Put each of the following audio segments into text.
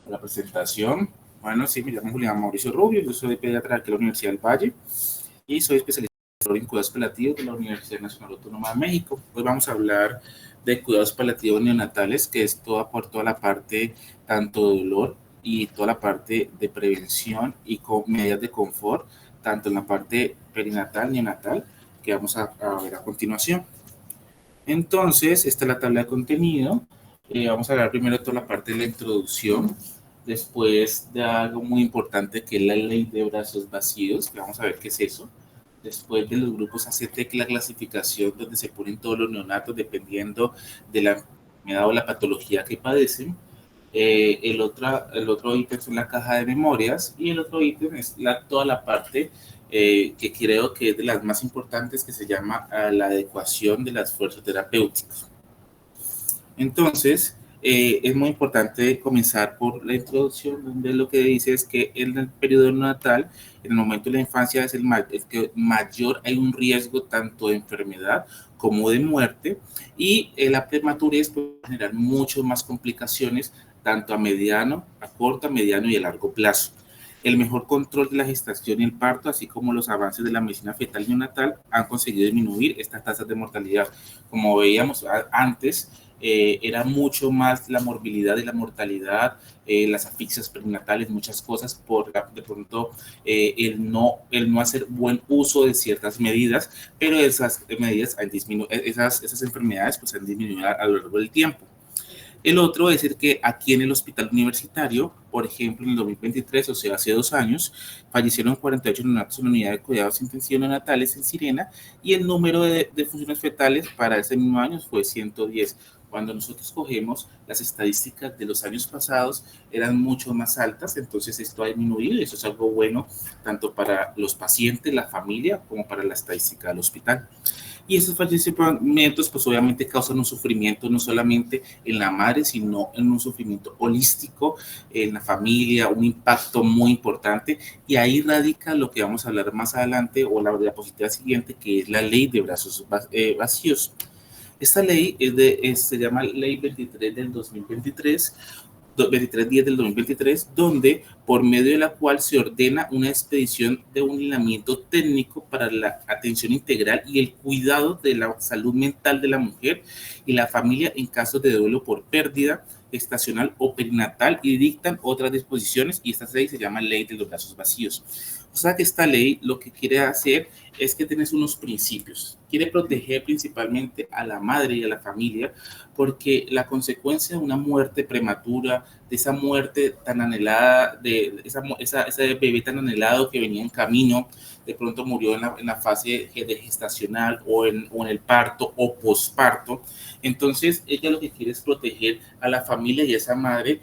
La presentación. Bueno, sí, me llamo Julián Mauricio Rubio, yo soy pediatra de la Universidad del Valle y soy especialista en cuidados paliativos de la Universidad Nacional Autónoma de México. Hoy vamos a hablar de cuidados paliativos neonatales, que es toda la parte tanto de dolor y toda la parte de prevención y con medidas de confort, tanto en la parte perinatal, neonatal, que vamos a ver a continuación. Entonces, esta es la tabla de contenido. Vamos a hablar primero de toda la parte de la introducción, después de algo muy importante que es la ley de brazos vacíos, que vamos a ver qué es eso. Después de los grupos ACT, que es la clasificación donde se ponen todos los neonatos dependiendo de la enfermedad o la patología que padecen. El otro ítem es la caja de memorias y el otro ítem es toda la parte que creo que es de las más importantes, que se llama la adecuación de las esfuerzo terapéuticos. Entonces, es muy importante comenzar por la introducción, donde lo que dice es que en el periodo natal, en el momento de la infancia, es que mayor hay un riesgo tanto de enfermedad como de muerte, y la prematurez puede generar muchas más complicaciones, tanto a mediano, a corto, a mediano y a largo plazo. El mejor control de la gestación y el parto, así como los avances de la medicina fetal y neonatal, han conseguido disminuir estas tasas de mortalidad. Como veíamos antes, era mucho más la morbilidad y la mortalidad, las asfixias perinatales, muchas cosas por de pronto el no hacer buen uso de ciertas medidas, pero esas medidas han disminuido, esas enfermedades pues han disminuido a lo largo del tiempo. El otro es el que aquí en el hospital universitario, por ejemplo, en el 2023, o sea, hace 2 años, fallecieron 48 neonatos en la unidad de cuidados intensivos neonatales en Sirena, y el número de funciones fetales para ese mismo año fue 110. Cuando nosotros cogemos las estadísticas de los años pasados, eran mucho más altas, entonces esto ha disminuido y eso es algo bueno tanto para los pacientes, la familia, como para la estadística del hospital. Y esos fallecimientos pues obviamente causan un sufrimiento no solamente en la madre, sino en un sufrimiento holístico en la familia, un impacto muy importante, y ahí radica lo que vamos a hablar más adelante, o la diapositiva siguiente, que es la ley de brazos vacíos. Esta ley se llama Ley 23 del 2023, 2310 del 2023, donde por medio de la cual se ordena una expedición de un lineamiento técnico para la atención integral y el cuidado de la salud mental de la mujer y la familia en casos de duelo por pérdida estacional o perinatal, y dictan otras disposiciones, y esta ley se llama Ley de los Brazos Vacíos. O sea que esta ley lo que quiere hacer es que tenés unos principios. Quiere proteger principalmente a la madre y a la familia, porque la consecuencia de una muerte prematura, de esa muerte tan anhelada, de ese bebé tan anhelado que venía en camino, de pronto murió en la fase de gestacional o en el parto o posparto. Entonces, ella lo que quiere es proteger a la familia y a esa madre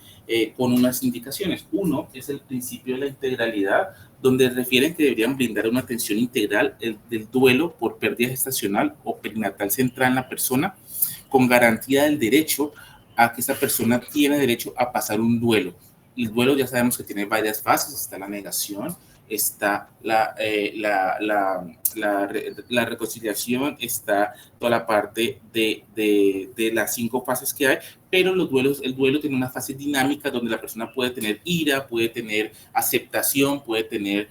con unas indicaciones. Uno es el principio de la integralidad, donde refieren que deberían brindar una atención integral del duelo por pérdida gestacional o perinatal centrada en la persona, con garantía del derecho a que esa persona tiene derecho a pasar un duelo. El duelo ya sabemos que tiene varias fases: está la negación, está la reconciliación, está toda la parte de las 5 fases que hay, pero el duelo tiene una fase dinámica donde la persona puede tener ira, puede tener aceptación, puede tener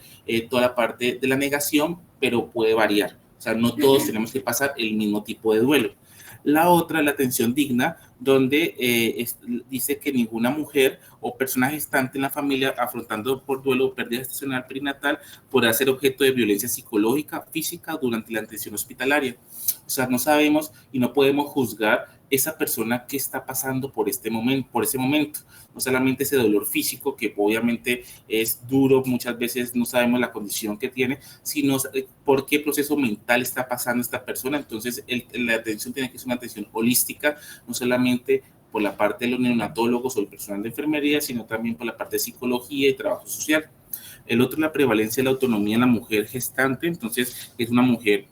toda la parte de la negación, pero puede variar. O sea, no todos tenemos que pasar el mismo tipo de duelo. La otra, la atención digna, donde dice que ninguna mujer o persona gestante en la familia afrontando por duelo o pérdida gestacional perinatal podrá ser objeto de violencia psicológica, física durante la atención hospitalaria. O sea, no sabemos y no podemos juzgar esa persona que está pasando por ese momento. No solamente ese dolor físico, que obviamente es duro, muchas veces no sabemos la condición que tiene, sino por qué proceso mental está pasando esta persona. Entonces, la atención tiene que ser una atención holística, no solamente por la parte de los neonatólogos o el personal de enfermería, sino también por la parte de psicología y trabajo social. El otro es la prevalencia de la autonomía en la mujer gestante, entonces es una mujer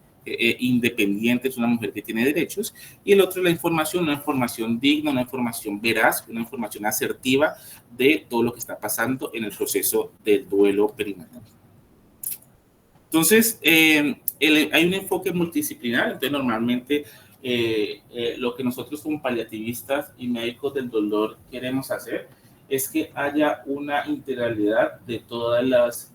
independiente, es una mujer que tiene derechos. Y el otro es la información, una información digna, una información veraz, una información asertiva de todo lo que está pasando en el proceso del duelo perinatal. Entonces, hay un enfoque multidisciplinar. Entonces, normalmente lo que nosotros como paliativistas y médicos del dolor queremos hacer es que haya una integralidad de todas las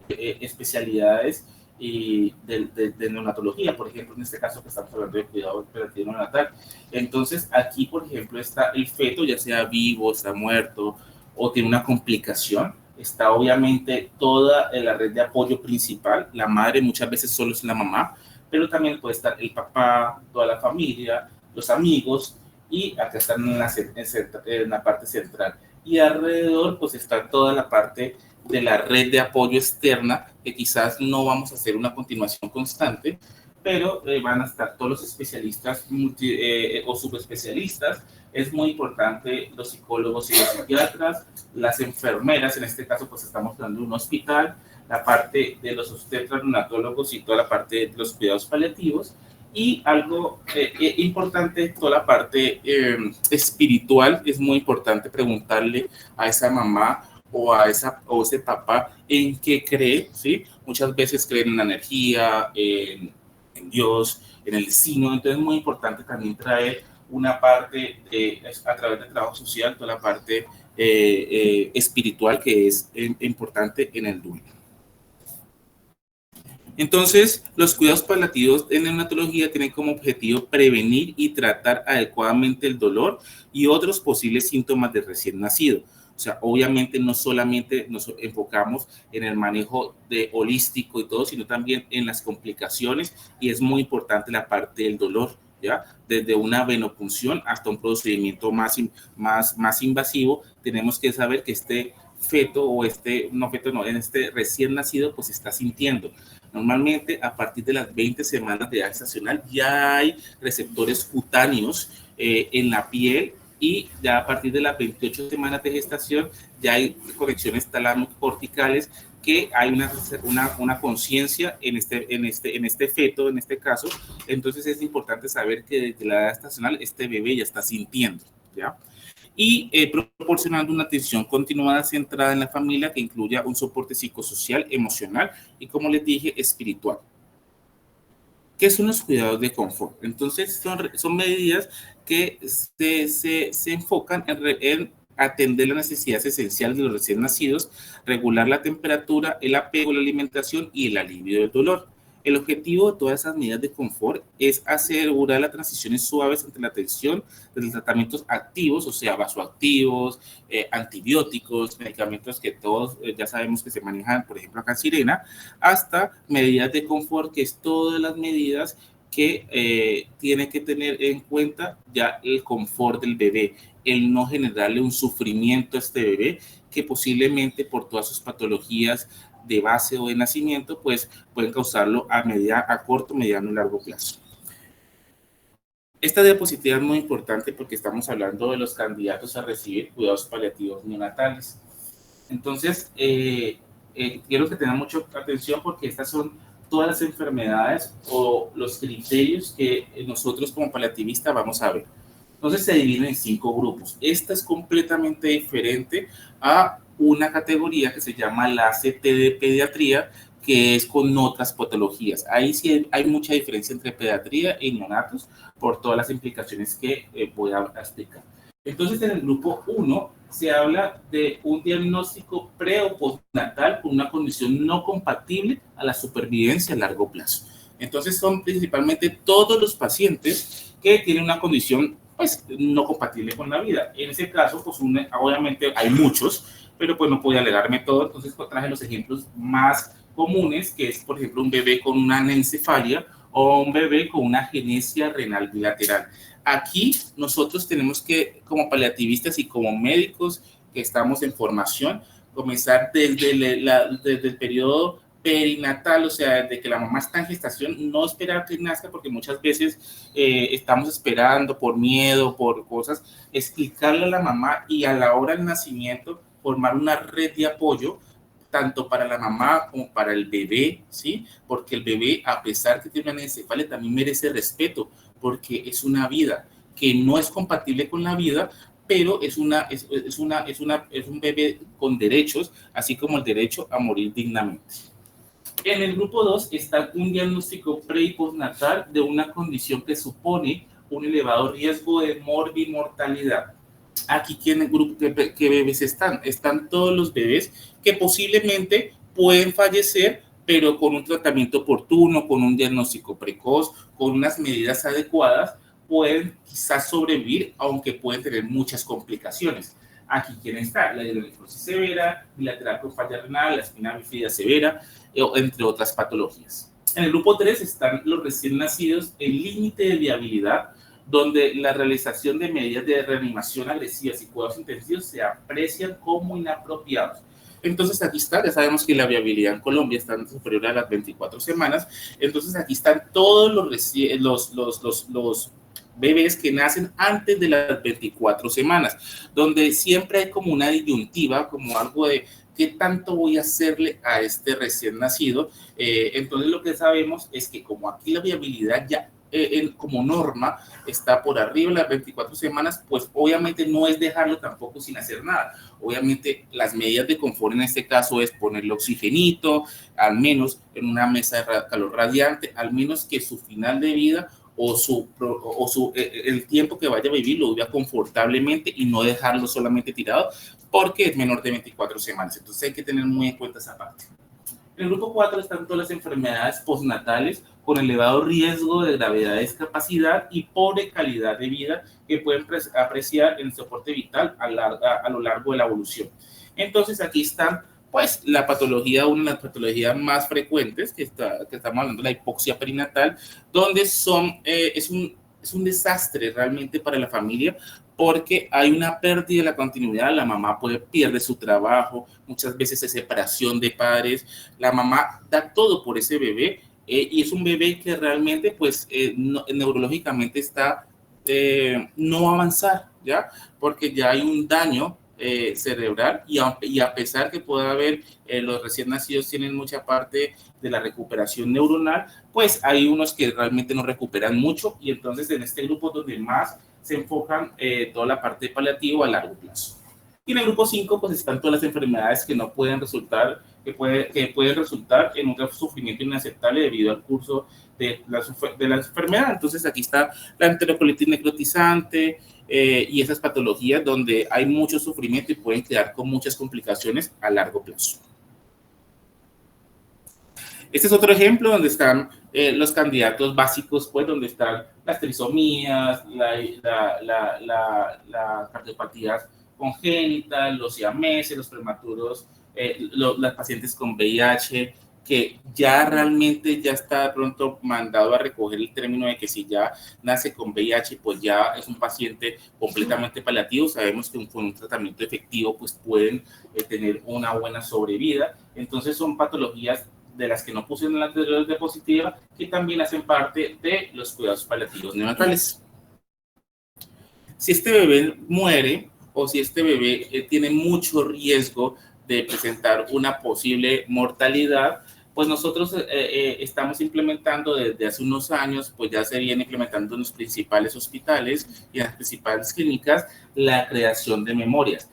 especialidades y de neonatología, por ejemplo, en este caso que estamos hablando de cuidado operativo neonatal. Entonces, aquí, por ejemplo, está el feto, ya sea vivo, está muerto o tiene una complicación. Está obviamente toda la red de apoyo principal, la madre muchas veces solo es la mamá, pero también puede estar el papá, toda la familia, los amigos, y acá están en la parte central. Y alrededor pues está toda la parte de la red de apoyo externa, que quizás no vamos a hacer una continuación constante, pero van a estar todos los especialistas o subespecialistas. Es muy importante los psicólogos y los psiquiatras, las enfermeras, en este caso pues estamos hablando de un hospital, la parte de los obstetras, neonatólogos y toda la parte de los cuidados paliativos. Y algo importante, toda la parte espiritual, es muy importante preguntarle a esa mamá o ese papá en qué cree, ¿sí? Muchas veces creen en la energía, en Dios, en el destino. Entonces es muy importante también traer una parte a través del trabajo social, toda la parte espiritual que es importante en el duelo. Entonces, los cuidados paliativos en neonatología tienen como objetivo prevenir y tratar adecuadamente el dolor y otros posibles síntomas del recién nacido. O sea, obviamente no solamente nos enfocamos en el manejo holístico y todo, sino también en las complicaciones, y es muy importante la parte del dolor, ¿ya? Desde una venopunción hasta un procedimiento más invasivo, tenemos que saber que este feto en este recién nacido pues está sintiendo. Normalmente a partir de las 20 semanas de edad gestacional ya hay receptores cutáneos en la piel, y ya a partir de las 28 semanas de gestación ya hay conexiones talamo-corticales, que hay una conciencia en este feto, en este caso. Entonces es importante saber que desde la edad gestacional este bebé ya está sintiendo, ¿ya? Y proporcionando una atención continuada centrada en la familia, que incluya un soporte psicosocial, emocional y, como les dije, espiritual. ¿Qué son los cuidados de confort? Entonces, son medidas que se enfocan en atender las necesidades esenciales de los recién nacidos, regular la temperatura, el apego, la alimentación y el alivio del dolor. El objetivo de todas esas medidas de confort es asegurar las transiciones suaves entre la atención de los tratamientos activos, o sea, vasoactivos, antibióticos, medicamentos que todos ya sabemos que se manejan, por ejemplo, acá en Sirena, hasta medidas de confort, que es todas las medidas que tiene que tener en cuenta ya el confort del bebé, el no generarle un sufrimiento a este bebé, que posiblemente por todas sus patologías de base o de nacimiento, pues pueden causarlo a corto, mediano y largo plazo. Esta diapositiva es muy importante porque estamos hablando de los candidatos a recibir cuidados paliativos neonatales. Entonces, quiero que tengan mucha atención, porque estas son todas las enfermedades o los criterios que nosotros como paliativistas vamos a ver. Entonces se dividen en 5 grupos. Esta es completamente diferente a una categoría que se llama la ACT de pediatría, que es con otras patologías. Ahí sí hay mucha diferencia entre pediatría y neonatos por todas las implicaciones que voy a explicar. Entonces, en el grupo 1 se habla de un diagnóstico pre o postnatal con una condición no compatible a la supervivencia a largo plazo. Entonces, son principalmente todos los pacientes que tienen una condición pues no compatible con la vida. En ese caso, pues obviamente hay muchos, pero pues no podía alegarme todo. Entonces traje los ejemplos más comunes, que es, por ejemplo, un bebé con una anencefalia o un bebé con una agenesia renal bilateral. Aquí nosotros tenemos que, como paliativistas y como médicos que estamos en formación, comenzar desde el periodo perinatal, o sea, desde que la mamá está en gestación, no esperar que nazca, porque muchas veces estamos esperando por miedo, por cosas. Explicarle a la mamá, y a la hora del nacimiento formar una red de apoyo tanto para la mamá como para el bebé, ¿sí? Porque el bebé, a pesar que tiene una anencefalia, también merece respeto, porque es una vida que no es compatible con la vida, pero es un bebé con derechos, así como el derecho a morir dignamente. En el grupo 2 está un diagnóstico pre y postnatal de una condición que supone un elevado riesgo de morbimortalidad. Aquí, ¿qué bebés están? Están todos los bebés que posiblemente pueden fallecer, pero con un tratamiento oportuno, con un diagnóstico precoz, con unas medidas adecuadas, pueden quizás sobrevivir, aunque pueden tener muchas complicaciones. Aquí, ¿quién está? La hidronefrosis severa, bilateral con falla renal, la espina bífida severa, entre otras patologías. En el grupo 3 están los recién nacidos en límite de viabilidad, donde la realización de medidas de reanimación agresivas y cuidados intensivos se aprecian como inapropiados. Entonces aquí está, ya sabemos que la viabilidad en Colombia está superior a las 24 semanas, entonces aquí están todos los bebés que nacen antes de las 24 semanas, donde siempre hay como una disyuntiva, como algo de qué tanto voy a hacerle a este recién nacido. Entonces lo que sabemos es que como aquí la viabilidad ya como norma está por arriba de las 24 semanas, pues obviamente no es dejarlo tampoco sin hacer nada. Obviamente las medidas de confort en este caso es ponerle oxigenito, al menos en una mesa de calor radiante, al menos que su final de vida el tiempo que vaya a vivir lo viva confortablemente y no dejarlo solamente tirado porque es menor de 24 semanas. Entonces hay que tener muy en cuenta esa parte. En el grupo 4 están todas las enfermedades postnatales con elevado riesgo de gravedad, discapacidad y pobre calidad de vida que pueden apreciar en el soporte vital a lo largo de la evolución. Entonces aquí están pues la patología, una de las patologías más frecuentes que estamos hablando, la hipoxia perinatal, donde es un desastre realmente para la familia porque hay una pérdida de la continuidad, la mamá pierde su trabajo, muchas veces es separación de padres, la mamá da todo por ese bebé y es un bebé que realmente pues neurológicamente está no va a avanzar, ¿ya? Porque ya hay un daño cerebral y a pesar que pueda haber, los recién nacidos tienen mucha parte de la recuperación neuronal, pues hay unos que realmente no recuperan mucho y entonces en este grupo donde más se enfocan toda la parte paliativa a largo plazo. Y en el grupo 5 pues están todas las enfermedades que no pueden resultar, que pueden resultar en un sufrimiento inaceptable debido al curso de la enfermedad. Entonces aquí está la enterocolitis necrotizante y esas patologías donde hay mucho sufrimiento y pueden quedar con muchas complicaciones a largo plazo. Este es otro ejemplo donde están los candidatos básicos, pues donde están las trisomías, las cardiopatías congénitas, los siameses, los prematuros, las pacientes con VIH, que ya realmente ya está pronto mandado a recoger el término de que si ya nace con VIH, pues ya es un paciente completamente paliativo. Sabemos que con un tratamiento efectivo, pues pueden tener una buena sobrevida. Entonces son patologías de las que no puse en la anterior diapositiva, que también hacen parte de los cuidados paliativos neonatales. Si este bebé muere o si este bebé tiene mucho riesgo de presentar una posible mortalidad, pues nosotros estamos implementando desde hace unos años, pues ya se viene implementando en los principales hospitales y en las principales clínicas la creación de memorias.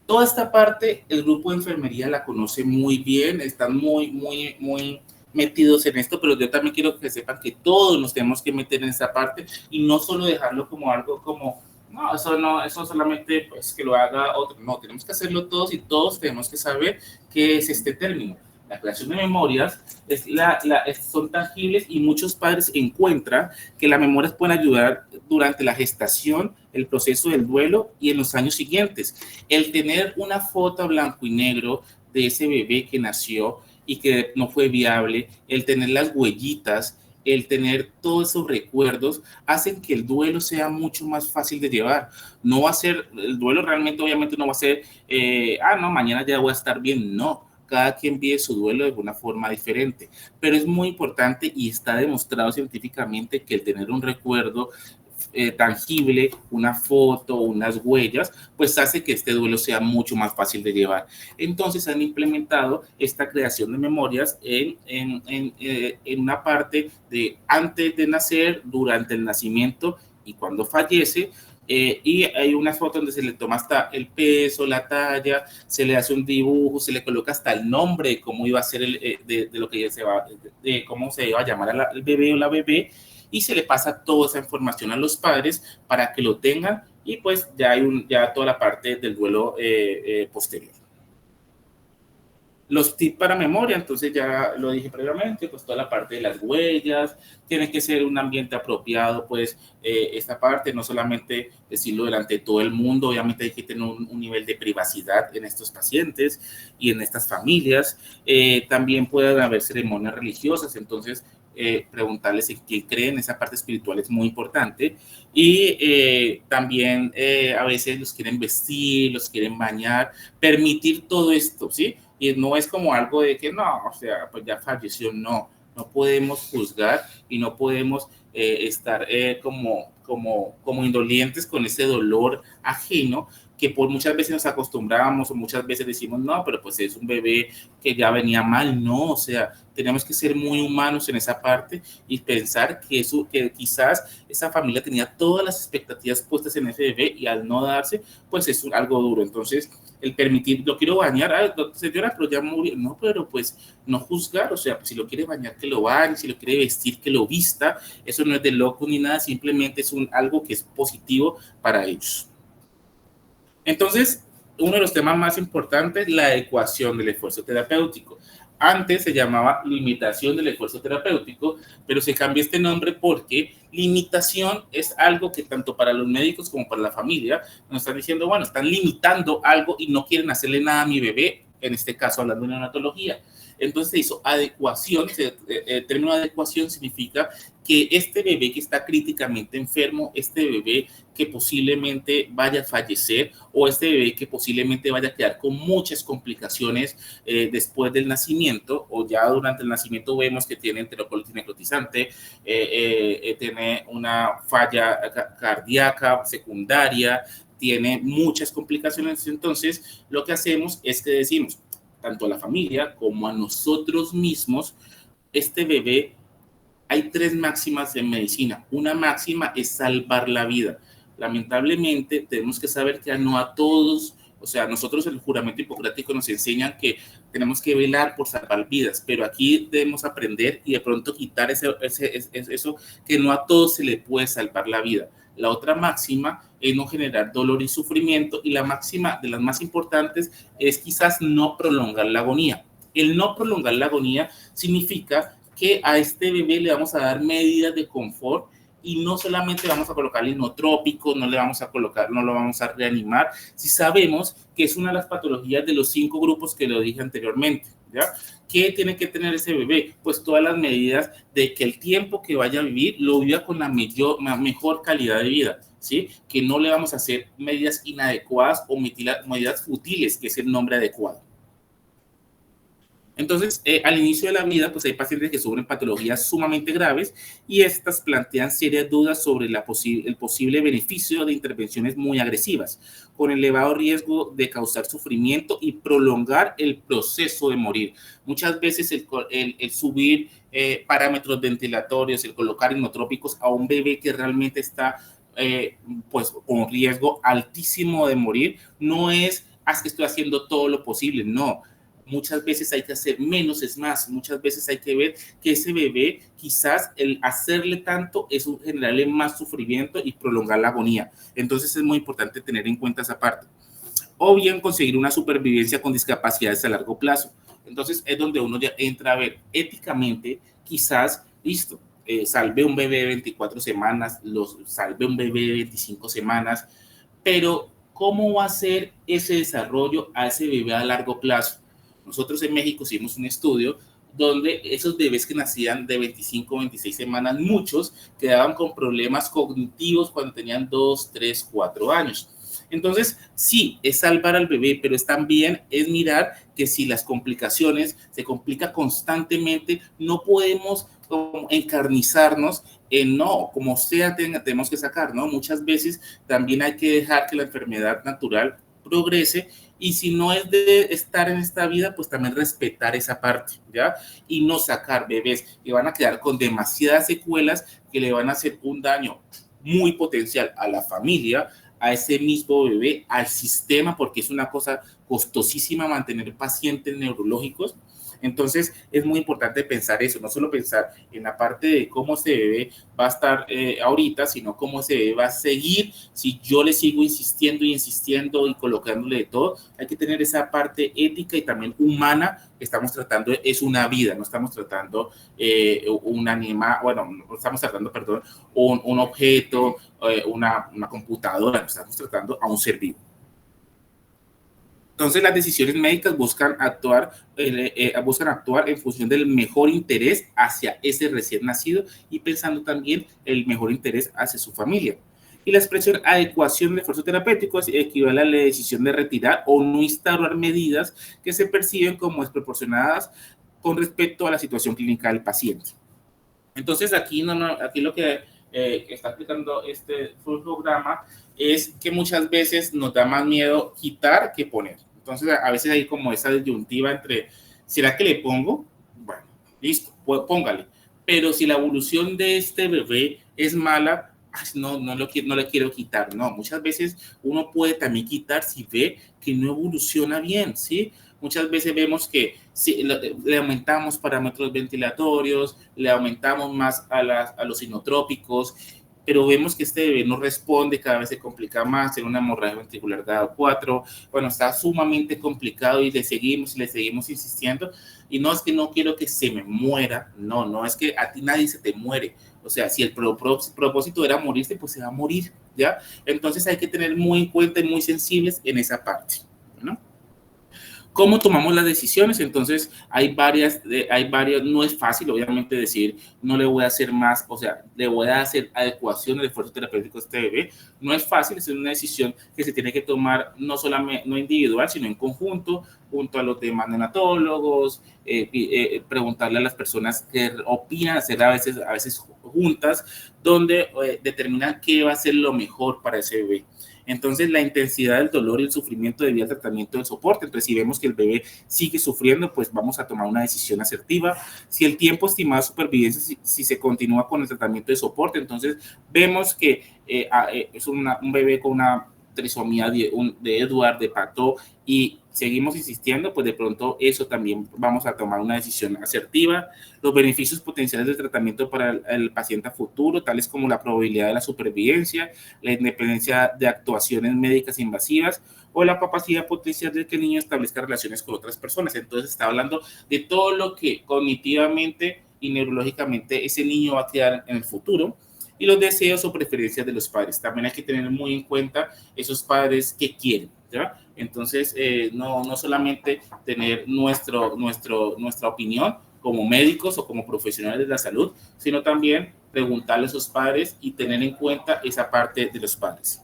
Toda esta parte, el grupo de enfermería la conoce muy bien, están muy metidos en esto, pero yo también quiero que sepan que todos nos tenemos que meter en esa parte y no solo dejarlo como algo como, no, eso solamente pues que lo haga otro, no, tenemos que hacerlo todos y todos tenemos que saber qué es este término. La creación de memorias son tangibles y muchos padres encuentran que las memorias pueden ayudar durante la gestación, el proceso del duelo y en los años siguientes. El tener una foto a blanco y negro de ese bebé que nació y que no fue viable, el tener las huellitas, el tener todos esos recuerdos hacen que el duelo sea mucho más fácil de llevar. No va a ser, el duelo realmente obviamente no va a ser, no, mañana ya voy a estar bien, no. Cada quien vive su duelo de una forma diferente, pero es muy importante y está demostrado científicamente que el tener un recuerdo tangible, una foto, unas huellas, pues hace que este duelo sea mucho más fácil de llevar. Entonces han implementado esta creación de memorias en una parte de antes de nacer, durante el nacimiento y cuando fallece. Y hay una foto donde se le toma hasta el peso, la talla, se le hace un dibujo, se le coloca hasta el nombre de cómo iba a ser de lo que se va, de cómo se iba a llamar al bebé o la bebé. y se le pasa toda esa información a los padres para que lo tengan y pues ya hay ya toda la parte del duelo posterior. Los tips para memoria, entonces ya lo dije previamente, pues toda la parte de las huellas, tiene que ser un ambiente apropiado, pues esta parte, no solamente decirlo delante de todo el mundo, obviamente hay que tener un nivel de privacidad en estos pacientes y en estas familias. También pueden haber ceremonias religiosas, entonces preguntarles en qué creen, esa parte espiritual es muy importante. Y también a veces los quieren vestir, los quieren bañar, permitir todo esto, ¿sí? Y no es como algo de que no, o sea, pues ya falleció, no, no podemos juzgar y no podemos estar como indolentes con ese dolor ajeno que por muchas veces nos acostumbramos o muchas veces decimos, no, pero pues es un bebé que ya venía mal, no, o sea, tenemos que ser muy humanos en esa parte y pensar que quizás esa familia tenía todas las expectativas puestas en ese bebé y al no darse, pues es algo duro. Entonces, el permitir, lo quiero bañar, señora, pero ya murió, no, pero pues no juzgar, o sea, pues, si lo quiere bañar, que lo bañe, si lo quiere vestir, que lo vista, eso no es de loco ni nada, simplemente es algo que es positivo para ellos. Entonces, uno de los temas más importantes, la adecuación del esfuerzo terapéutico. Antes se llamaba limitación del esfuerzo terapéutico, pero se cambió este nombre porque limitación es algo que tanto para los médicos como para la familia nos están diciendo, bueno, están limitando algo y no quieren hacerle nada a mi bebé, en este caso hablando de neonatología. Entonces se hizo adecuación, el término adecuación significa que este bebé que está críticamente enfermo, este bebé que posiblemente vaya a fallecer o este bebé que posiblemente vaya a quedar con muchas complicaciones después del nacimiento o ya durante el nacimiento vemos que tiene enterocolitis necrotizante, tiene una falla cardíaca secundaria, tiene muchas complicaciones. Entonces, lo que hacemos es que decimos, tanto a la familia como a nosotros mismos, este bebé, hay tres máximas en medicina. Una máxima es salvar la vida. Lamentablemente, tenemos que saber que no a todos, o sea, nosotros el juramento hipocrático nos enseñan que tenemos que velar por salvar vidas, pero aquí debemos aprender y de pronto quitar eso que no a todos se le puede salvar la vida. La otra máxima es no generar dolor y sufrimiento y la máxima de las más importantes es quizás no prolongar la agonía. El no prolongar la agonía significa que a este bebé le vamos a dar medidas de confort y no solamente vamos a colocarle inotrópicos, no le vamos a colocar, no lo vamos a reanimar, si sabemos que es una de las patologías de los 5 grupos que lo dije anteriormente, ¿ya? ¿Qué tiene que tener ese bebé? Pues todas las medidas de que el tiempo que vaya a vivir lo viva con la mejor calidad de vida, ¿sí? Que no le vamos a hacer medidas inadecuadas o medidas futiles, que es el nombre adecuado. Entonces, al inicio de la vida, pues hay pacientes que sufren patologías sumamente graves y estas plantean serias dudas sobre el posible beneficio de intervenciones muy agresivas, con elevado riesgo de causar sufrimiento y prolongar el proceso de morir. Muchas veces el subir parámetros ventilatorios, el colocar inotrópicos a un bebé que realmente está pues con riesgo altísimo de morir, no es que estoy haciendo todo lo posible, no. Muchas veces hay que hacer menos es más, muchas veces hay que ver que ese bebé quizás el hacerle tanto es generarle más sufrimiento y prolongar la agonía. Entonces es muy importante tener en cuenta esa parte. O bien conseguir una supervivencia con discapacidades a largo plazo. Entonces es donde uno ya entra a ver éticamente, quizás, listo, salve un bebé de 24 semanas, salve un bebé de 25 semanas, pero ¿cómo va a ser ese desarrollo a ese bebé a largo plazo? Nosotros en México hicimos un estudio donde esos bebés que nacían de 25 o 26 semanas, muchos quedaban con problemas cognitivos cuando tenían 2, 3, 4 años. Entonces, sí, es salvar al bebé, pero también es mirar que si las complicaciones se complican constantemente, no podemos encarnizarnos en no, como sea, tenemos que sacar, ¿no? Muchas veces también hay que dejar que la enfermedad natural progrese y si no es de estar en esta vida, pues también respetar esa parte, ¿ya? Y no sacar bebés que van a quedar con demasiadas secuelas que le van a hacer un daño muy potencial a la familia, a ese mismo bebé, al sistema, porque es una cosa costosísima mantener pacientes neurológicos. Entonces, es muy importante pensar eso, no solo pensar en la parte de cómo ese bebé va a estar ahorita, sino cómo ese bebé va a seguir si yo le sigo insistiendo y insistiendo y colocándole de todo. Hay que tener esa parte ética y también humana que estamos tratando, es una vida, no estamos tratando un animal, bueno, no estamos tratando, perdón, un objeto, una computadora, no estamos tratando a un ser vivo. Entonces, las decisiones médicas buscan actuar en función del mejor interés hacia ese recién nacido y pensando también el mejor interés hacia su familia. Y la expresión adecuación de esfuerzo terapéutico equivale a la decisión de retirar o no instaurar medidas que se perciben como desproporcionadas con respecto a la situación clínica del paciente. Entonces, aquí lo que está aplicando este programa es que muchas veces nos da más miedo quitar que poner. Entonces, a veces hay como esa disyuntiva entre, ¿será que le pongo? Bueno, listo, póngale. Pero si la evolución de este bebé es mala, no le quiero quitar. No, muchas veces uno puede también quitar si ve que no evoluciona bien, ¿sí? Muchas veces vemos que si le aumentamos parámetros ventilatorios, le aumentamos más a los inotrópicos, pero vemos que este bebé no responde, cada vez se complica más, tiene una hemorragia ventricular grado 4, bueno, está sumamente complicado y le seguimos insistiendo, y no es que no quiero que se me muera, no es que a ti nadie se te muere, o sea, si el propósito era morirse, pues se va a morir, ¿ya? Entonces hay que tener muy en cuenta y muy sensibles en esa parte, ¿no? ¿Cómo tomamos las decisiones? Entonces, hay varias, no es fácil, obviamente, decir, no le voy a hacer más, o sea, le voy a hacer adecuación del esfuerzo terapéutico a este bebé. No es fácil, es una decisión que se tiene que tomar no solamente, no individual, sino en conjunto, junto a los demás neonatólogos, preguntarle a las personas que opinan, hacer a veces juntas, donde determinan qué va a ser lo mejor para ese bebé. Entonces, la intensidad del dolor y el sufrimiento debido al tratamiento del soporte. Entonces, si vemos que el bebé sigue sufriendo, pues vamos a tomar una decisión asertiva. Si el tiempo estimado de supervivencia, si se continúa con el tratamiento de soporte, entonces vemos que es un bebé con una trisomía de Edward, de Pato, y seguimos insistiendo, pues de pronto eso también vamos a tomar una decisión asertiva. Los beneficios potenciales del tratamiento para el paciente a futuro, tales como la probabilidad de la supervivencia, la independencia de actuaciones médicas invasivas o la capacidad potencial de que el niño establezca relaciones con otras personas. Entonces está hablando de todo lo que cognitivamente y neurológicamente ese niño va a quedar en el futuro, y los deseos o preferencias de los padres. También hay que tener muy en cuenta esos padres que quieren, ¿ya? Entonces, no solamente tener nuestra opinión como médicos o como profesionales de la salud, sino también preguntarle a esos padres y tener en cuenta esa parte de los padres.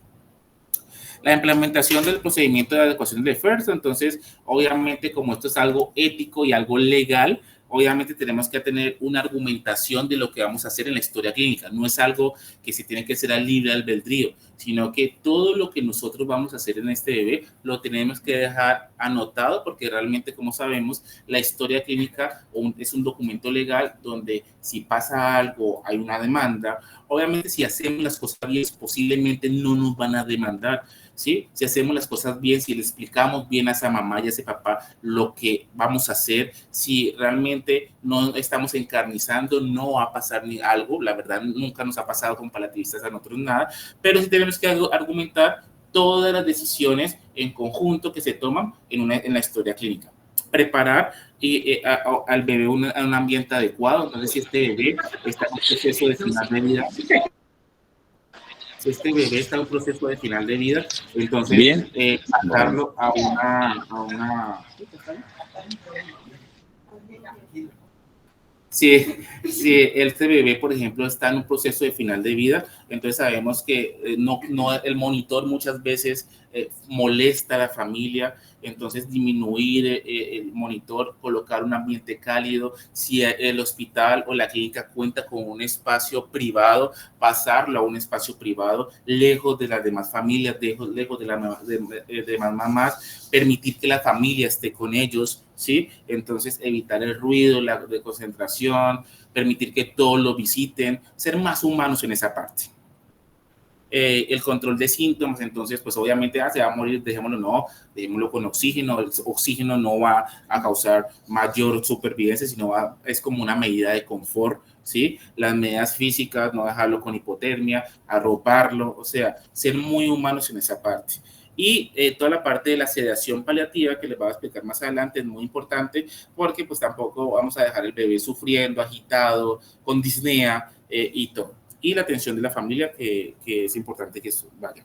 La implementación del procedimiento de adecuación de FIRST, entonces, obviamente, como esto es algo ético y algo legal, obviamente tenemos que tener una argumentación de lo que vamos a hacer en la historia clínica. No es algo que se tiene que hacer al libre albedrío, sino que todo lo que nosotros vamos a hacer en este bebé lo tenemos que dejar anotado, porque realmente, como sabemos, la historia clínica es un documento legal donde si pasa algo, hay una demanda. Obviamente, si hacemos las cosas bien, posiblemente no nos van a demandar, ¿sí? Si hacemos las cosas bien, si le explicamos bien a esa mamá y a ese papá lo que vamos a hacer, si realmente no estamos encarnizando, no va a pasar ni algo. La verdad, nunca nos ha pasado con palativistas a nosotros nada, pero sí tenemos que argumentar todas las decisiones en conjunto que se toman en la historia clínica. Preparar al bebé un ambiente adecuado. Entonces, si este bebé está en un proceso de final de vida, si este bebé está en un proceso de final de vida, entonces pasarlo a una si este bebé, por ejemplo, está en un proceso de final de vida, entonces sabemos que el monitor muchas veces molesta a la familia, entonces disminuir el monitor, colocar un ambiente cálido. Si el hospital o la clínica cuenta con un espacio privado, pasarlo a un espacio privado, lejos de las demás familias, lejos de las demás mamás, permitir que la familia esté con ellos, ¿sí? Entonces evitar el ruido, la concentración, permitir que todos lo visiten, ser más humanos en esa parte. el control de síntomas. Entonces, pues obviamente se va a morir, dejémoslo, no, dejémoslo con oxígeno. El oxígeno no va a causar mayor supervivencia, sino es como una medida de confort, ¿sí? Las medidas físicas, no dejarlo con hipotermia, arroparlo, o sea, ser muy humanos en esa parte. Y toda la parte de la sedación paliativa, que les voy a explicar más adelante, es muy importante, porque pues tampoco vamos a dejar el bebé sufriendo, agitado, con disnea y todo. Y la atención de la familia, que es importante que vaya.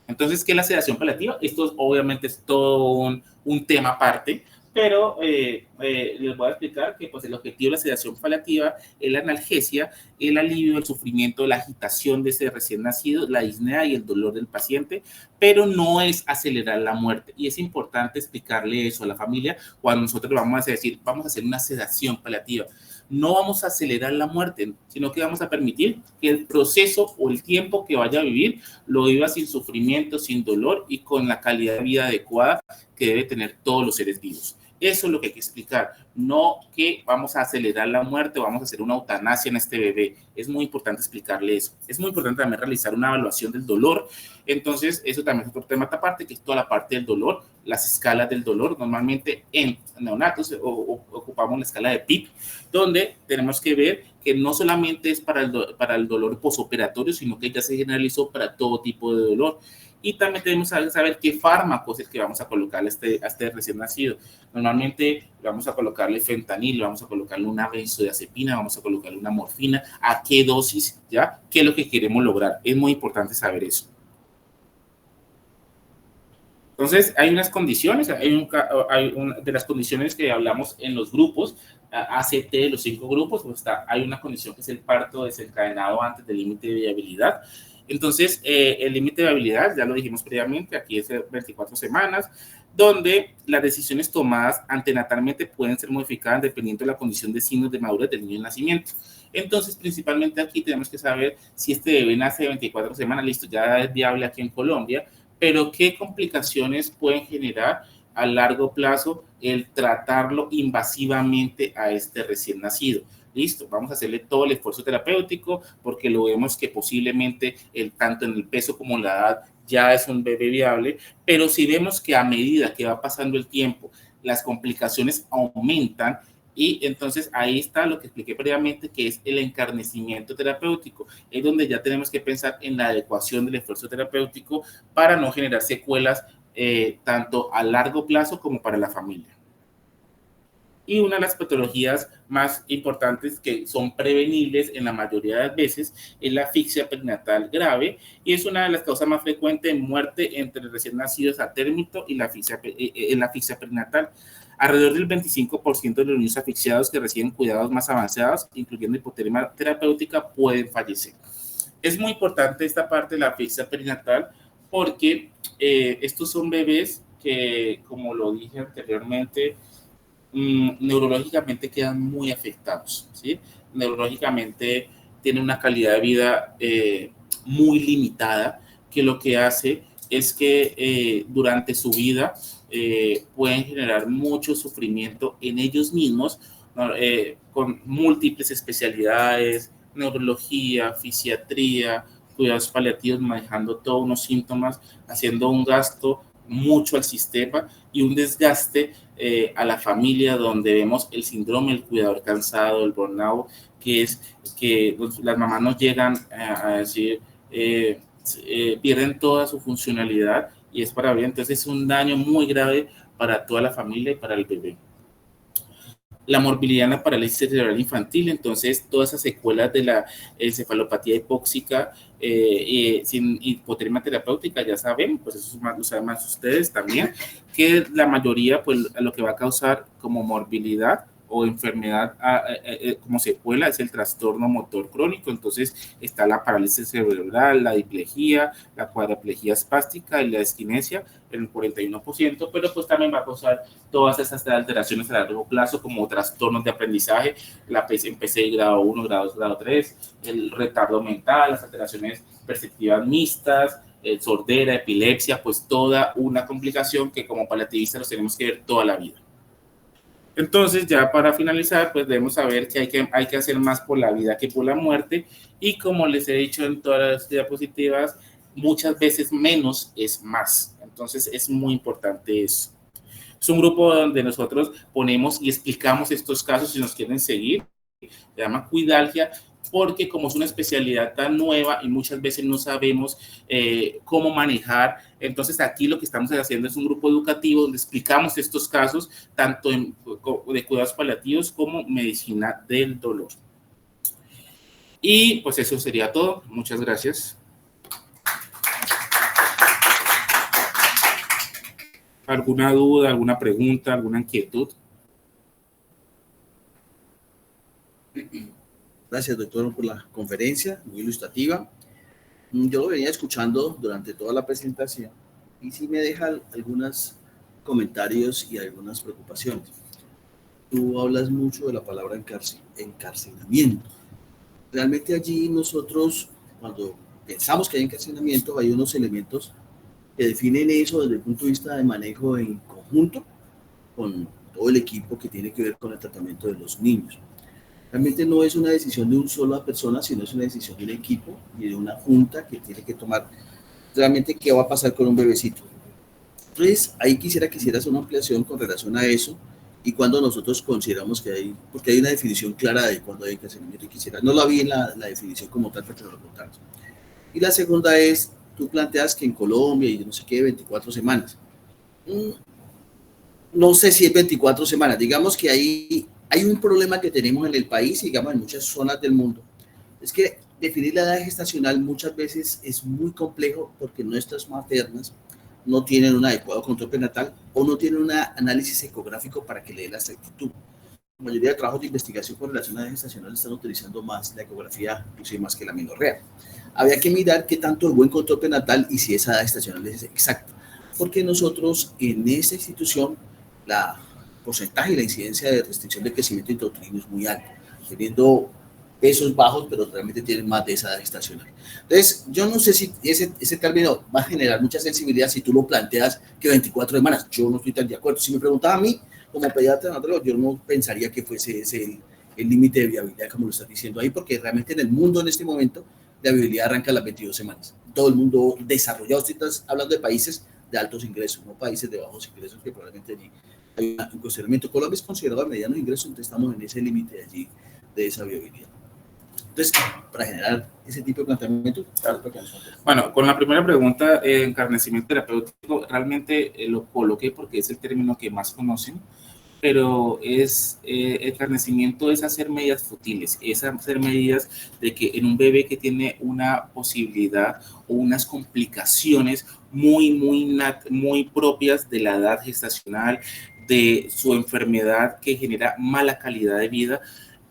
Entonces, ¿qué es la sedación paliativa? Esto obviamente es todo un tema aparte, pero les voy a explicar que pues, el objetivo de la sedación paliativa es la analgesia, el alivio del sufrimiento, la agitación de ese recién nacido, la disnea y el dolor del paciente, pero no es acelerar la muerte. Y es importante explicarle eso a la familia cuando nosotros vamos a decir, vamos a hacer una sedación paliativa. No vamos a acelerar la muerte, sino que vamos a permitir que el proceso o el tiempo que vaya a vivir lo viva sin sufrimiento, sin dolor y con la calidad de vida adecuada que debe tener todos los seres vivos. Eso es lo que hay que explicar, no que vamos a acelerar la muerte o vamos a hacer una eutanasia en este bebé. Es muy importante explicarle eso. Es muy importante también realizar una evaluación del dolor. Entonces, eso también es otro tema aparte, que es toda la parte del dolor, las escalas del dolor. Normalmente en neonatos ocupamos la escala de PIP, donde tenemos que ver que no solamente es para el dolor posoperatorio, sino que ya se generalizó para todo tipo de dolor. Y también tenemos que saber qué fármacos es que vamos a colocarle a este recién nacido. Normalmente vamos a colocarle fentanil, vamos a colocarle una benzodiazepina, vamos a colocarle una morfina, a qué dosis, ¿ya? ¿Qué es lo que queremos lograr? Es muy importante saber eso. Entonces, hay unas condiciones, de las condiciones que hablamos en los grupos, ACT, los 5 grupos, pues hay una condición que es el parto desencadenado antes del límite de viabilidad. Entonces, el límite de viabilidad, ya lo dijimos previamente, aquí es 24 semanas, donde las decisiones tomadas antenatalmente pueden ser modificadas dependiendo de la condición de signos de madurez del niño en nacimiento. Entonces, principalmente aquí tenemos que saber si este bebé nace de 24 semanas, listo, ya es viable aquí en Colombia, pero qué complicaciones pueden generar a largo plazo el tratarlo invasivamente a este recién nacido. Listo, vamos a hacerle todo el esfuerzo terapéutico porque lo vemos que posiblemente tanto en el peso como en la edad ya es un bebé viable, pero si vemos que a medida que va pasando el tiempo las complicaciones aumentan, y entonces ahí está lo que expliqué previamente, que es el encarnecimiento terapéutico. Es donde ya tenemos que pensar en la adecuación del esfuerzo terapéutico para no generar secuelas tanto a largo plazo como para la familia. Y una de las patologías más importantes que son prevenibles en la mayoría de las veces es la asfixia perinatal grave, y es una de las causas más frecuentes de muerte entre recién nacidos a término y la asfixia perinatal. Alrededor del 25% de los niños asfixiados que reciben cuidados más avanzados, incluyendo hipotermia terapéutica, pueden fallecer. Es muy importante esta parte de la asfixia perinatal porque estos son bebés que, como lo dije anteriormente, neurológicamente quedan muy afectados, ¿sí? Neurológicamente tienen una calidad de vida muy limitada, que lo que hace es que durante su vida pueden generar mucho sufrimiento en ellos mismos, ¿no? Con múltiples especialidades, neurología, fisiatría, cuidados paliativos, manejando todos unos síntomas, haciendo un gasto mucho al sistema y un desgaste a la familia, donde vemos el síndrome del cuidador cansado, el burnout, que es que las mamás nos llegan a decir, pierden toda su funcionalidad y es para bien. Entonces es un daño muy grave para toda la familia y para el bebé. La morbilidad en la parálisis cerebral infantil, entonces todas esas secuelas de la encefalopatía hipóxica sin hipotermia terapéutica, ya saben, pues eso lo saben más ustedes también, que la mayoría, pues lo que va a causar como morbilidad o enfermedad como secuela es el trastorno motor crónico. Entonces está la parálisis cerebral, la diplejía, la cuadriplegia espástica y la disquinesia en el 41%, pero pues también va a causar todas esas alteraciones a largo plazo como trastornos de aprendizaje, la PCI grado 1, grado 2, grado 3, el retardo mental, las alteraciones perceptivas mixtas, sordera, epilepsia, pues toda una complicación que como paliativistas los tenemos que ver toda la vida. Entonces, ya para finalizar, pues debemos saber que hay que hacer más por la vida que por la muerte. Y como les he dicho en todas las diapositivas, muchas veces menos es más. Entonces es muy importante eso. Es un grupo donde nosotros ponemos y explicamos estos casos si nos quieren seguir. Se llama Cuidalgia, porque como es una especialidad tan nueva y muchas veces no sabemos cómo manejar, entonces aquí lo que estamos haciendo es un grupo educativo donde explicamos estos casos tanto de cuidados paliativos como medicina del dolor. Y pues eso sería todo. Muchas gracias. ¿Alguna duda, alguna pregunta, alguna inquietud? Gracias, doctor, por la conferencia, muy ilustrativa. Yo lo venía escuchando durante toda la presentación y sí me deja algunos comentarios y algunas preocupaciones. Tú hablas mucho de la palabra encarcelamiento. Realmente allí nosotros, cuando pensamos que hay encarcelamiento, hay unos elementos que definen eso desde el punto de vista de manejo en conjunto con todo el equipo que tiene que ver con el tratamiento de los niños. Realmente no es una decisión de una sola persona, sino es una decisión de un equipo y de una junta que tiene que tomar realmente qué va a pasar con un bebecito. Entonces, ahí quisiera que hicieras una ampliación con relación a eso y cuando nosotros consideramos que hay, porque hay una definición clara de cuando hay encarcelamiento y quisiera, no la vi en la definición como tal, pero te lo contamos. Y la segunda es, tú planteas que en Colombia y no sé qué, 24 semanas. No sé si es 24 semanas, digamos que hay un problema que tenemos en el país y digamos en muchas zonas del mundo. Es que definir la edad gestacional muchas veces es muy complejo porque nuestras maternas no tienen un adecuado control prenatal o no tienen un análisis ecográfico para que le dé la exactitud. La mayoría de trabajos de investigación con relación a la edad gestacional están utilizando más la ecografía, inclusive más que la menorrea. Había que mirar qué tanto el buen control prenatal y si esa edad gestacional es exacta. Porque nosotros en esta institución la porcentaje y la incidencia de restricción de crecimiento intrauterino es muy alto, teniendo pesos bajos, pero realmente tienen más de esa edad gestacional. Entonces, yo no sé si ese término va a generar mucha sensibilidad si tú lo planteas que 24 semanas. Yo no estoy tan de acuerdo. Si me preguntaba a mí, como pediatra, yo no pensaría que fuese ese el límite de viabilidad, como lo estás diciendo ahí, porque realmente en el mundo en este momento la viabilidad arranca a las 22 semanas. Todo el mundo desarrollado, si estás hablando de países de altos ingresos, no países de bajos ingresos que probablemente ni hay un cuestionamiento. Colombia es considerado de medianos ingresos, entonces estamos en ese límite allí de esa viabilidad. Entonces, para generar ese tipo de planteamiento, claro, bueno, con la primera pregunta, encarnecimiento terapéutico, realmente lo coloqué porque es el término que más conocen, pero es encarnecimiento es hacer medidas futiles, es hacer medidas de que en un bebé que tiene una posibilidad o unas complicaciones muy propias de la edad gestacional, de su enfermedad que genera mala calidad de vida.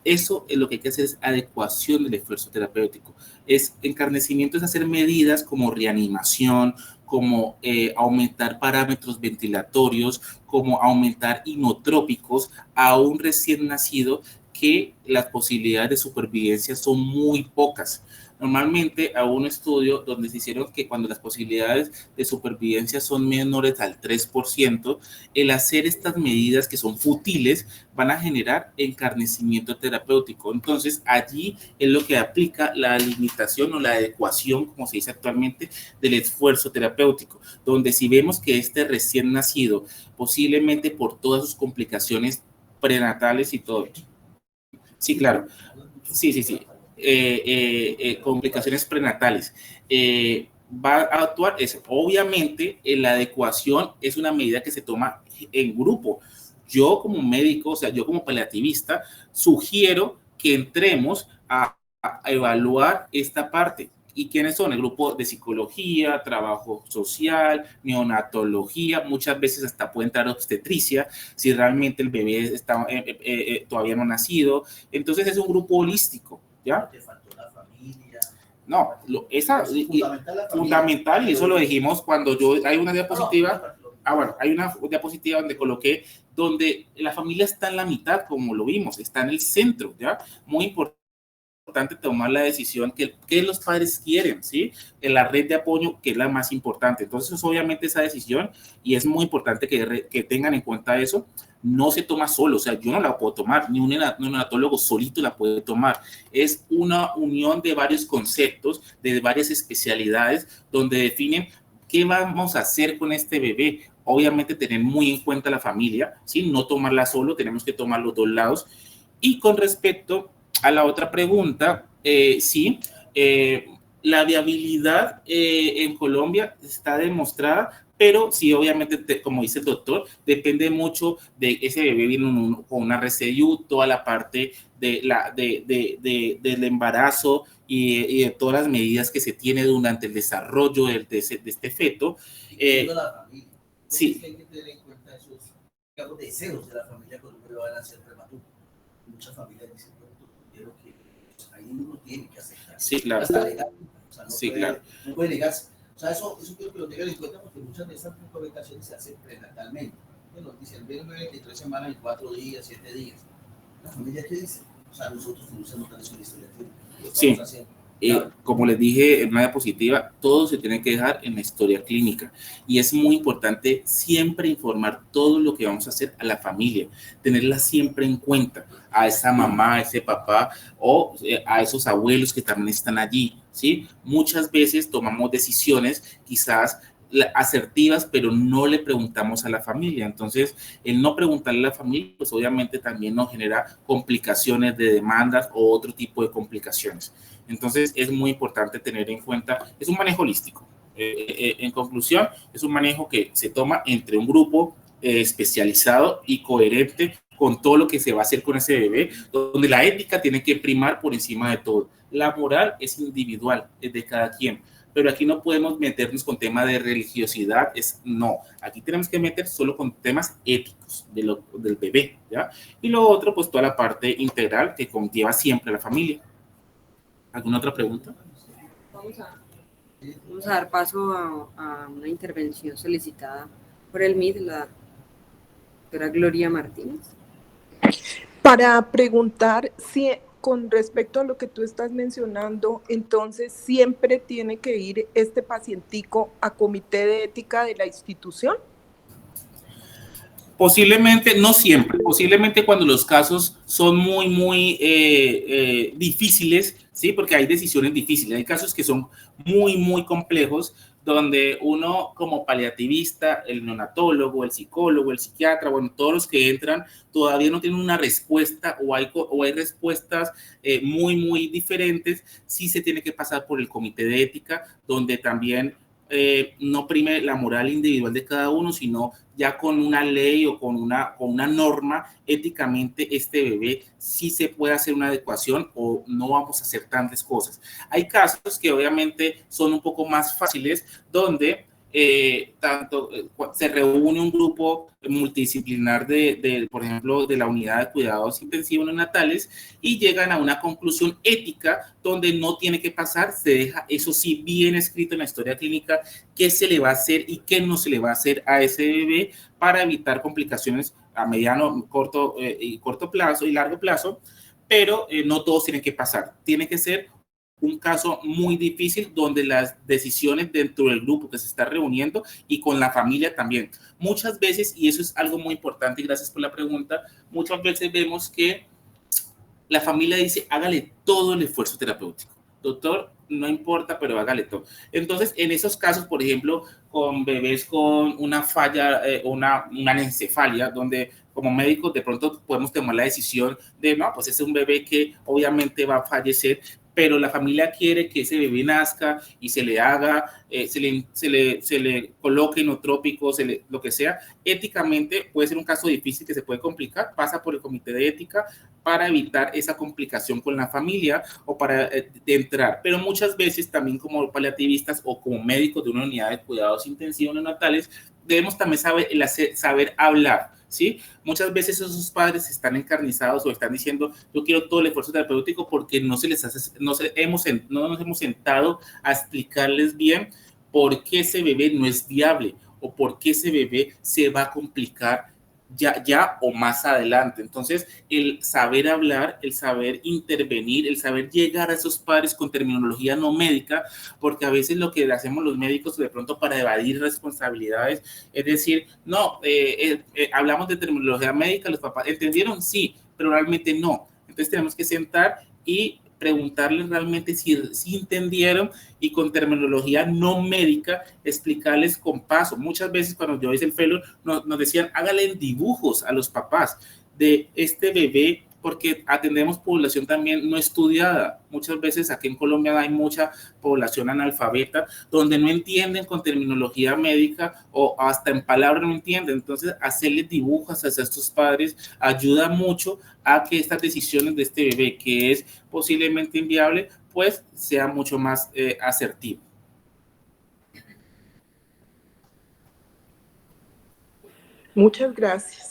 Eso es lo que hay que hacer, es adecuación del esfuerzo terapéutico. Es encarnecimiento, es hacer medidas como reanimación, como aumentar parámetros ventilatorios, como aumentar inotrópicos a un recién nacido que las posibilidades de supervivencia son muy pocas. Normalmente a un estudio donde se hicieron que cuando las posibilidades de supervivencia son menores al 3%, el hacer estas medidas que son futiles van a generar encarnecimiento terapéutico. Entonces allí es lo que aplica la limitación o la adecuación, como se dice actualmente, del esfuerzo terapéutico, donde si vemos que este recién nacido, posiblemente por todas sus complicaciones prenatales y todo. Sí, claro. Sí. Complicaciones prenatales. Va a actuar, obviamente la adecuación es una medida que se toma en grupo. Yo como médico, o sea, yo como paliativista, sugiero que entremos a evaluar esta parte. ¿Y quiénes son? El grupo de psicología, trabajo social, neonatología, muchas veces hasta puede entrar obstetricia, si realmente el bebé está, todavía no ha nacido. Entonces es un grupo holístico, ¿ya? Te faltó la familia. No, esa es fundamental, y eso lo dijimos cuando hay una diapositiva. Bueno, hay una diapositiva donde coloqué, donde la familia está en la mitad, como lo vimos, está en el centro, ¿ya? Muy importante. importante tomar la decisión que los padres quieren, ¿sí? En la red de apoyo, que es la más importante. Entonces, obviamente, esa decisión, y es muy importante que tengan en cuenta eso, no se toma solo, o sea, yo no la puedo tomar, ni un neonatólogo solito la puede tomar. Es una unión de varios conceptos, de varias especialidades, donde definen qué vamos a hacer con este bebé. Obviamente, tener muy en cuenta la familia, ¿sí? No tomarla solo, tenemos que tomar los dos lados. Y con respecto a la otra pregunta, sí, la viabilidad en Colombia está demostrada, pero sí, obviamente, como dice el doctor, depende mucho de ese bebé viene con una RCU, toda la parte del embarazo y de todas las medidas que se tiene durante el desarrollo de este feto. Sí. Hay que tener en cuenta esos, digamos, deseos de la familia cuando un bebé va a nacer prematuro. Muchas familias dicen, quiero que pues, ahí uno tiene que aceptar. Sí, claro. Hasta legal. O sea, sí, claro. No puede negarse. O sea, eso quiero que lo tengan en cuenta porque muchas de estas publicaciones se hacen prenatalmente. Bueno, dicen, ven 23 semanas y 4 días, 7 días. La familia, ¿qué dice? O sea, nosotros tenemos que anotar eso en la historia clínica. Sí. Como les dije en una diapositiva, todo se tiene que dejar en la historia clínica y es muy importante siempre informar todo lo que vamos a hacer a la familia, tenerla siempre en cuenta, a esa mamá, a ese papá o a esos abuelos que también están allí, ¿sí? Muchas veces tomamos decisiones quizás asertivas, pero no le preguntamos a la familia. Entonces, el no preguntarle a la familia, pues obviamente también nos genera complicaciones de demandas o otro tipo de complicaciones. Entonces, es muy importante tener en cuenta, es un manejo holístico. En conclusión, es un manejo que se toma entre un grupo especializado y coherente con todo lo que se va a hacer con ese bebé, donde la ética tiene que primar por encima de todo. La moral es individual, es de cada quien. Pero aquí no podemos meternos con temas de religiosidad, no, aquí tenemos que meter solo con temas éticos del bebé, ¿ya? Y lo otro, pues toda la parte integral que conlleva siempre a la familia. ¿Alguna otra pregunta? Vamos a dar paso a una intervención solicitada por el MID, la doctora Gloria Martínez. Para preguntar si con respecto a lo que tú estás mencionando, entonces siempre tiene que ir este pacientico a comité de ética de la institución. Posiblemente, no siempre, posiblemente cuando los casos son muy difíciles, ¿sí? Porque hay decisiones difíciles, hay casos que son muy complejos, donde uno como paliativista, el neonatólogo, el psicólogo, el psiquiatra, bueno, todos los que entran todavía no tienen una respuesta o hay respuestas muy diferentes, sí se tiene que pasar por el comité de ética, donde también no prime la moral individual de cada uno, sino ya con una ley o con una norma, éticamente este bebé sí se puede hacer una adecuación o no vamos a hacer tantas cosas. Hay casos que obviamente son un poco más fáciles, donde se reúne un grupo multidisciplinar por ejemplo, de la unidad de cuidados intensivos neonatales y llegan a una conclusión ética donde no tiene que pasar, se deja eso sí bien escrito en la historia clínica, qué se le va a hacer y qué no se le va a hacer a ese bebé para evitar complicaciones a mediano, corto plazo y largo plazo, pero no todos tienen que pasar, tiene que ser un caso muy difícil donde las decisiones dentro del grupo que se está reuniendo y con la familia también. Muchas veces, y eso es algo muy importante, y gracias por la pregunta, muchas veces vemos que la familia dice, hágale todo el esfuerzo terapéutico. Doctor, no importa, pero hágale todo. Entonces, en esos casos, por ejemplo, con bebés con una falla, una anencefalia, donde como médicos de pronto podemos tomar la decisión de, no, pues ese es un bebé que obviamente va a fallecer, pero la familia quiere que ese bebé nazca y se le haga, se le coloque inotrópico, lo que sea. Éticamente puede ser un caso difícil que se puede complicar, pasa por el comité de ética para evitar esa complicación con la familia o para entrar. Pero muchas veces también como paliativistas o como médicos de una unidad de cuidados intensivos neonatales, debemos también saber hablar, ¿sí? Muchas veces esos padres están encarnizados o están diciendo, yo quiero todo el esfuerzo terapéutico porque no nos hemos sentado a explicarles bien por qué ese bebé no es viable o por qué ese bebé se va a complicar ya o más adelante. Entonces, el saber hablar, el saber intervenir, el saber llegar a esos padres con terminología no médica, porque a veces lo que hacemos los médicos de pronto para evadir responsabilidades es decir, no, hablamos de terminología médica, los papás entendieron, sí, pero realmente no. Entonces tenemos que sentar y preguntarles realmente si entendieron y con terminología no médica explicarles con paso. Muchas veces cuando yo hice el fellow nos decían háganle dibujos a los papás de este bebé porque atendemos población también no estudiada. Muchas veces aquí en Colombia hay mucha población analfabeta donde no entienden con terminología médica o hasta en palabras no entienden. Entonces, hacerles dibujos a estos padres ayuda mucho a que estas decisiones de este bebé, que es posiblemente inviable, pues sea mucho más asertivo. Muchas gracias.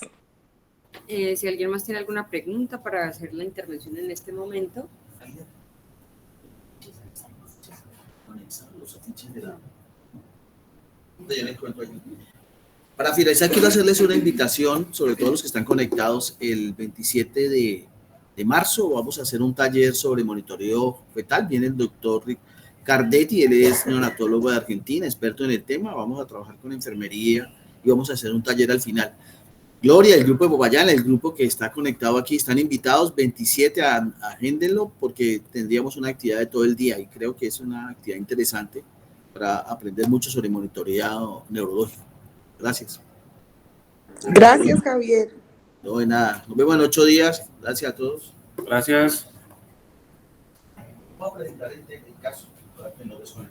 Si alguien más tiene alguna pregunta para hacer la intervención en este momento. Para finalizar, quiero hacerles una invitación, sobre todo los que están conectados, el 27 de marzo vamos a hacer un taller sobre monitoreo fetal. Viene el doctor Rick Cardetti, él es neonatólogo de Argentina, experto en el tema. Vamos a trabajar con enfermería y vamos a hacer un taller al final. Gloria, el grupo de Popayán, el grupo que está conectado aquí, están invitados, 27, agéndenlo porque tendríamos una actividad de todo el día y creo que es una actividad interesante para aprender mucho sobre monitoreado neurológico. Gracias. Gracias, Javier. No, de nada. Nos vemos en 8 días. Gracias a todos. Gracias. Vamos a presentar el caso para que no les suene.